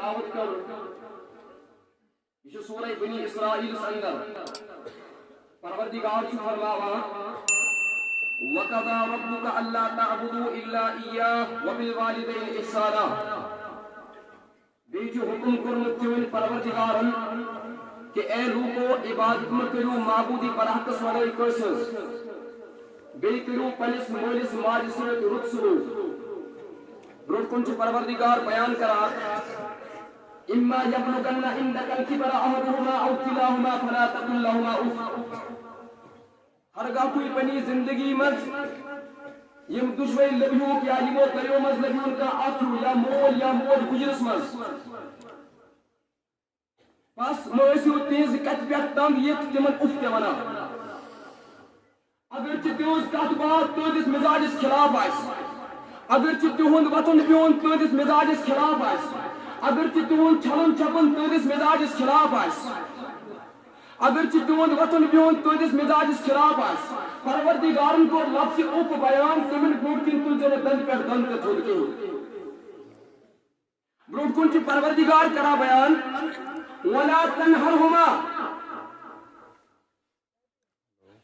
تلاوت کر یہ سورہ بنی اسرائیل اندر پروردگار چھ فرماوان وَقَضَى رَبُّكَ أَلَّا تَعْبُدُوا إِلَّا إِيَّاهُ وَبِالْوَالِدَيْنِ إِحْسَانًا بیچ حکم کرمت چون پروردگارن کہ اے لوگو عبادت میں کرو معبودی پرحقس ورائی کرسز بے کرو پنس مولس ماج سرت رت سلوک برد کنچ پروردگار بیان کرا اما یبلغن عندک الکبر احدهما او کلاهما فلا تقل لهما اف ہرگاہ کوئی پنی زندگی مز یم دشوئی لبیوں کی عالموں کریوں مز لبیوں کا آتھو یا مول گجرس مز بس مویسیو تیز کت پیت تنگ یہ تمن اف کے ونا اگر چھ تیوز کت بات تیدس مزاجس خلاف آئیس اگر چھ تیوند وطن پیون تیدس مزاجس خلاف آئیس اگر چھ تیوند چھلن چھپن تیدس مزاجس خلاف آئیس اگر چھ تیوند وطن پیون تیدس مزاجس خلاف آئیس پروردگارن کو لفظ اوپ بیان تمن بروٹ کن تل جنہ دند پر دند کا تھوڑ کے بروٹ کن چھ پروردگار کرا بیان وَلَا تَنْهَرْهُمَا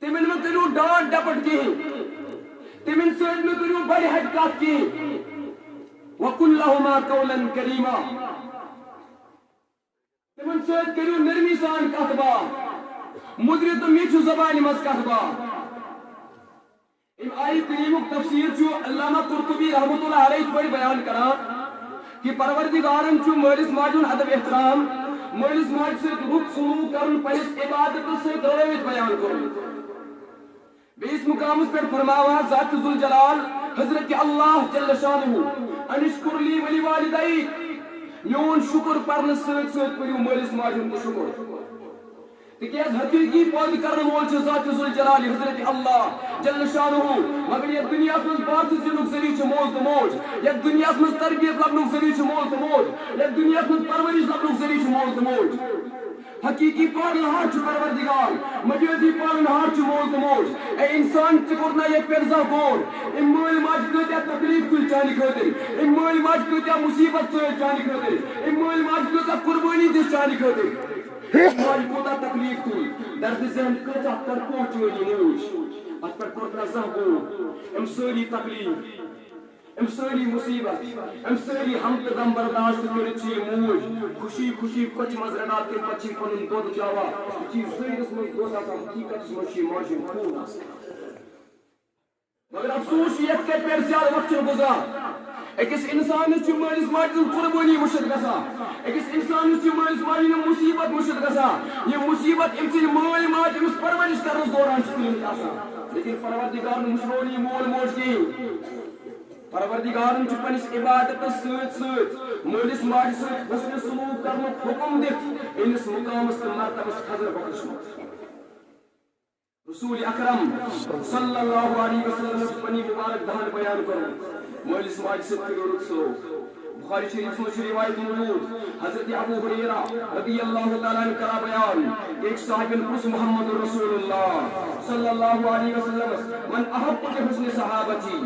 تمن میں کرو ڈانٹ ڈپٹ کی تمن سوچ میں کرو بڑی حدقات کی وَقُلْ لَهُمَا قَوْلًا كَرِيمًا تمن سوچ کرو نرمی سان کتبا مدر تو میچو زبانی مز کتبا ام آئی کریمک تفسیر چو علامہ قرطبی رحمت اللہ علیہ بڑی بیان کرا کہ پروردگارن چو مولس ماجون ادب احترام مولس ماج سے رخ سلوک کرن پنس عبادت سے رویت بیان کرن بیس مقام اس پر فرماوا ذات ذوالجلال حضرت اللہ جل شانہ انشکر لی ولی والدئی میون شکر پرن سوت سوت پریو مولس ماجون کو شکر تکیاز حقیقی پود کرن وول چھ ذات ذوالجلال حضرت اللہ جل شانہ مگر یہ دنیا میں بات زنک ذریعہ چھ مول تو موج یہ دنیا میں تربیت لبنک ذریعہ چھ مول تو موج یہ دنیا میں پرورش لبنک ذریعہ چھ مول تو موج حقیقی پالن ہار چھ پروردگار مجازی پالن ہار چھ مول تو موج اے انسان چکرنا یہ پیرزا گور ام مول ماج کتیا تکلیف کل چانی خاطر ام مول ماج کتیا مصیبت چانی خاطر ام مول ماج کتیا قربانی دس چانی خاطر ماج کوتا تکلیف تھی درد ذہن کتا تر پوچ ولی موج ات پر کوتنا زہگو ام سوری تکلیف ام سوری مصیبت ام سوری ہم قدم برداشت کرچی موج خوشی خوشی کچھ مزرنات کے پچھی پنن دود جاوا چیز سوری اس میں دوتا تھا حقیقت سمشی ماجی خون آسا مگر افسوس یہ کہ پیر زیادہ وقت گزار ایکس انسان چھ مالس ماجن قربانی مشد گسا ایکس انسان چھ مالس ماجن مصیبت مشد گسا یہ مصیبت امسن مول ماج امس پرورش کرنس دوران چھ آسا لیکن پروردگار مشرونی مول موج کی پروردگار چھ پنس عبادت سوت سوت مولس ماج سوت حسن سلوک کرن حکم دت انس مقامس تہ مرتبس خضر بخشمت رسول اکرم صلی اللہ علیہ وسلم پنی مبارک دہن بیان کرو مولس ماج سے کرو رسول بخاری شریف میں روایت موجود حضرت ابو ہریرہ رضی اللہ تعالیٰ عنہ کا بیان ایک صاحب پوچھ محمد رسول اللہ صلی اللہ علیہ وسلم من احب حسن صحابتی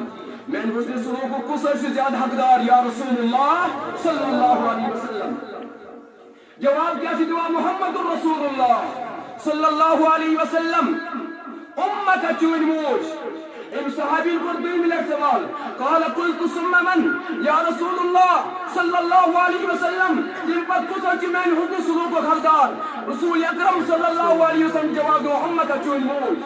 من حسن سلوک کو سب سے زیادہ حقدار یا رسول اللہ صلی اللہ علیہ وسلم جواب کیا دعا محمد رسول اللہ صلی اللہ علیہ وسلم امت چون موج ام صحابین کو دو ملک سوال قال قلت ثم من یا رسول اللہ صلی اللہ علیہ وسلم جن پر کچھ من حسن سلوک و خلدار رسول اکرم صلی اللہ علیہ وسلم جواب دو امت چون موج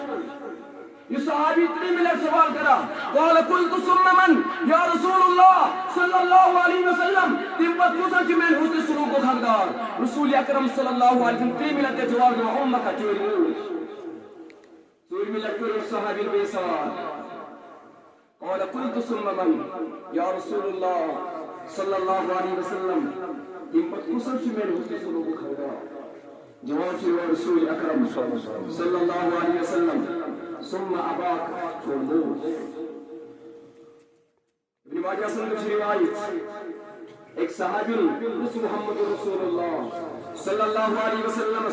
یہ صحابی تری ملک سوال کرا قال قلت ثم من یا رسول اللہ صلی اللہ علیہ وسلم جن پر کچھ من حسن سلوک و خلدار رسول اکرم صلی اللہ علیہ وسلم تری ملک جواب دو امت چون موج سور میں لکھو صحابی بے سوال قال قلت ثم من یا رسول اللہ صلی اللہ علیہ وسلم ان پر کسر چی میں حسن سلوک کھوڑا جواب چی رسول اکرم صلی اللہ علیہ وسلم ثم اباک چھوڑ دو ابن ماجہ سندر کی روایت ایک صحابی محمد رسول اللہ صلی اللہ علیہ وسلم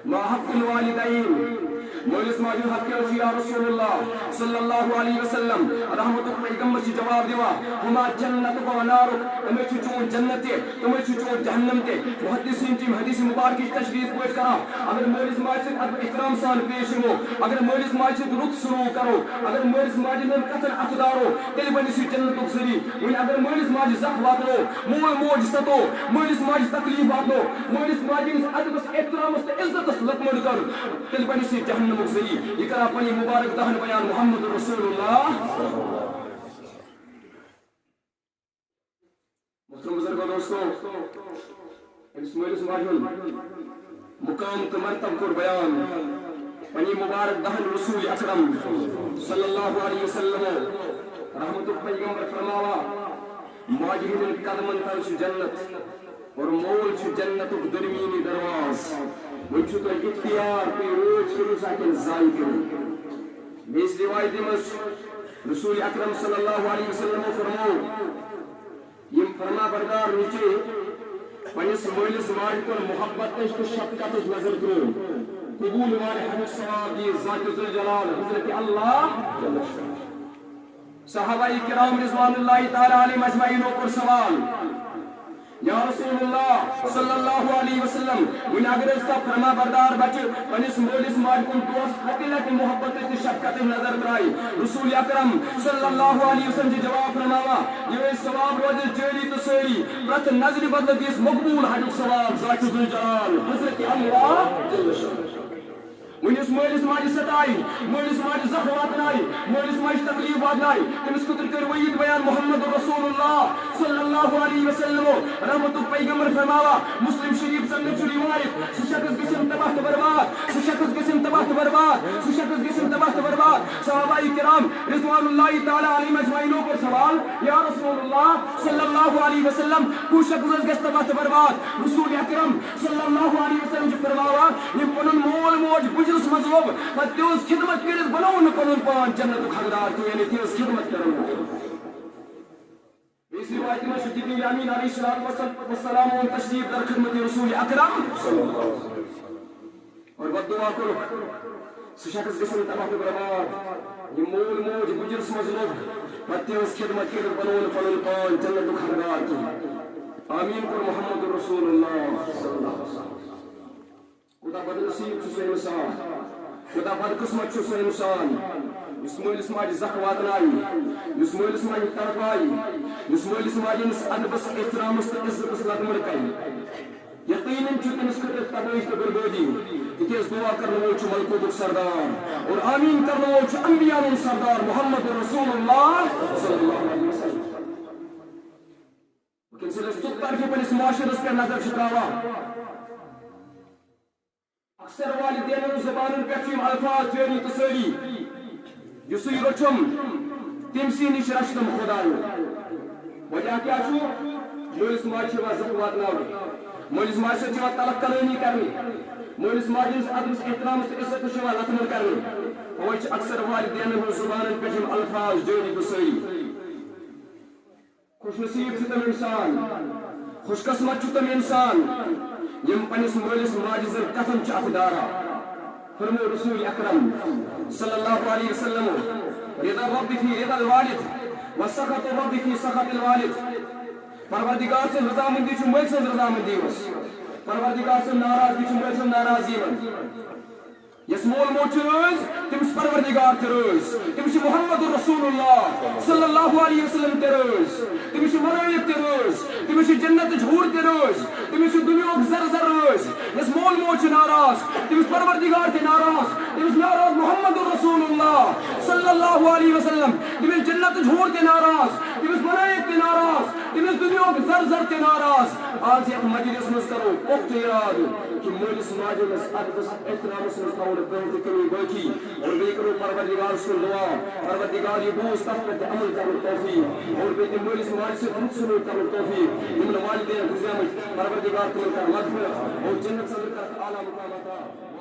ما حق الوالدین مولس ماجد حق یا رسول اللہ صلی اللہ علیہ وسلم رحمت پیغمبر چھ جواب دیوا ہما جنت و نار تمے چھ چون جنت تمے چھ چون جہنم تے محدثین چھ حدیث مبارک کی تشریح پیش کرا اگر مولس ماجد ادب احترام سان پیش ہو اگر مولس ماجد رخ سلوک کرو اگر مولس ماجد قتل اتدارو تیل بنی سی جنت سری ون اگر مولس ماجد زخ واتو مول موج ستو مولس ماجد تکلیف واتو مولس ماجد ادب احترام عزت لکمڑ کر تیل بنی سی جہنم سری یہ کرا پنی مبارک دہن بیان محمد رسول اللہ محترم بزرگوں دوستو اس مولس ماجد مقام تو مرتب کر بیان پنی مبارک دہن رسول اکرم صلی اللہ علیہ وسلم رحمت پیغمبر فرماوا ماجہدن قدمن تل چھ جنت اور مول چھ جنت درمیانی درواز وہ چھو تو اختیار پہ روز کرو ساکن زائی کرو بیس روایتی مس رسول اکرم صلی اللہ علیہ وسلم فرماؤ یہ فرما بردار نیچے پنیس مولس ماج پر محبت تو شفقت نظر کرو قبول والے حدیث ثواب دی ذات ذوالجلال حضرت اللہ صحابہ کرام رضوان اللہ تعالی علیہم اجمعین پر سوال یا رسول اللہ صلی اللہ علیہ وسلم ون اگر اس کا فرما بردار بچ پنس مولس ماج کن دوست حقیقت محبت تے شفقت نظر کرائی رسول اکرم صلی اللہ علیہ وسلم جی جواب فرماوا یہ ثواب روز جاری تو سری پرت نظر بدل دیس مقبول حج ثواب ذات ذوالجلال حضرت اللہ جل شانہ ونس مولس ماجد ستائی مولس ماجد زخم واتنائی مولس ماجد تکلیف واتنائی تمس خطر کر وعید بیان محمد رسول اللہ صلی اللہ علیہ وسلم رحمت پیغمبر فرماوا مسلم شریف سنت روایت سشخص قسم تباہ تو برباد سشخص قسم تباہ تو برباد سشخص قسم تباہ تو برباد صحابہ کرام رضوان اللہ تعالی علیہم اجمعین پر سوال یا رسول اللہ صلی اللہ علیہ وسلم کو شخص گس تباہ تو برباد رسول اکرم صلی اللہ علیہ وسلم جو فرماوا یہ پنن مول موج اس مذہب پر تیوز خدمت کرت بناؤ نہ پنن پان جنت حقدار تو یعنی تیوز خدمت کرو اس روایت میں جبریل امین علیہ السلام و تشریف در خدمت رسول اکرم صلی اللہ علیہ وسلم اور بدعا کرو شخص قسم تباہ برباد یہ مول موج بجرس مذہب پر تیوز خدمت کرت بناؤ نہ پنن پان جنت حقدار تو آمین پر محمد رسول اللہ صلی اللہ علیہ وسلم خدا بدنصیب چھو سو انسان خدا بدقسمت چھو سو انسان یس مولس ماجد زخ واتنائی یس مولس ماجد تڑپائی یس مولس ماجد ادبس احترامس تو عزتس لگمڑ کئی یقیناً چھو تمس خطر تباہی تو بربادی تکیاز دعا کرنے وول چھو ملکوتک سردار اور آمین کرنے وول چھو انبیاء سردار محمد رسول اللہ صلی اللہ علیہ وسلم لیکن سلس تو طرفی پر اس معاشرس پر نظر چھکاوا اکثر والدین و زبانن پہ الفاظ جاری تسری یسوی رچم تمسی نش رشتم خدایو وجہ کیا چھو مولس ماج چھوا زخ واتناو مولس ماج سے چھوا طلب کلانی کرنی مولس ماج سے ادب احترام سے عزت چھوا لطمن کرنی وجہ اکثر والدین و زبانن پہ الفاظ جاری تسری خوش نصیب سے تم انسان خوش قسمت چھو تم انسان یم پنس مولس ماجد کتن چھ افدارا فرمو رسول اکرم صلی اللہ علیہ وسلم رضا رب فی رضا الوالد وسخط رب فی سخط الوالد پروردگار سے رضامندی چھ مول سے رضامندی وس پروردگار سے ناراضگی چھ مول سے ناراضی ون یس مول موچ روز تمس پروردگار تروز تمس محمد رسول اللہ صلی اللہ علیہ وسلم تروز تمس ملائک تروز تمس جنت جھور تروز تمس دنیا زر زر روز یس مول موچ ناراض تمس پروردگار تے ناراض تمس ناراض محمد رسول اللہ صلی اللہ علیہ وسلم تمس جنت جھور تے ناراض تمس ملائک تے ناراض تمس دنیا زر زر تے ناراض آج یک مجلس مز کرو وقت یاد کہ مولس ماجد ادبس احترام سے قول بہت کمی باقی اور بے کرو پروردگار سے دعا پروردگار یہ بوجھ تک پر عمل کرو توفیق اور بے مولس ماجد سے خود سنو کرو توفیق من والدین گزامت پروردگار تمہیں کر مغفرت اور جنت سے کر اعلی مقامات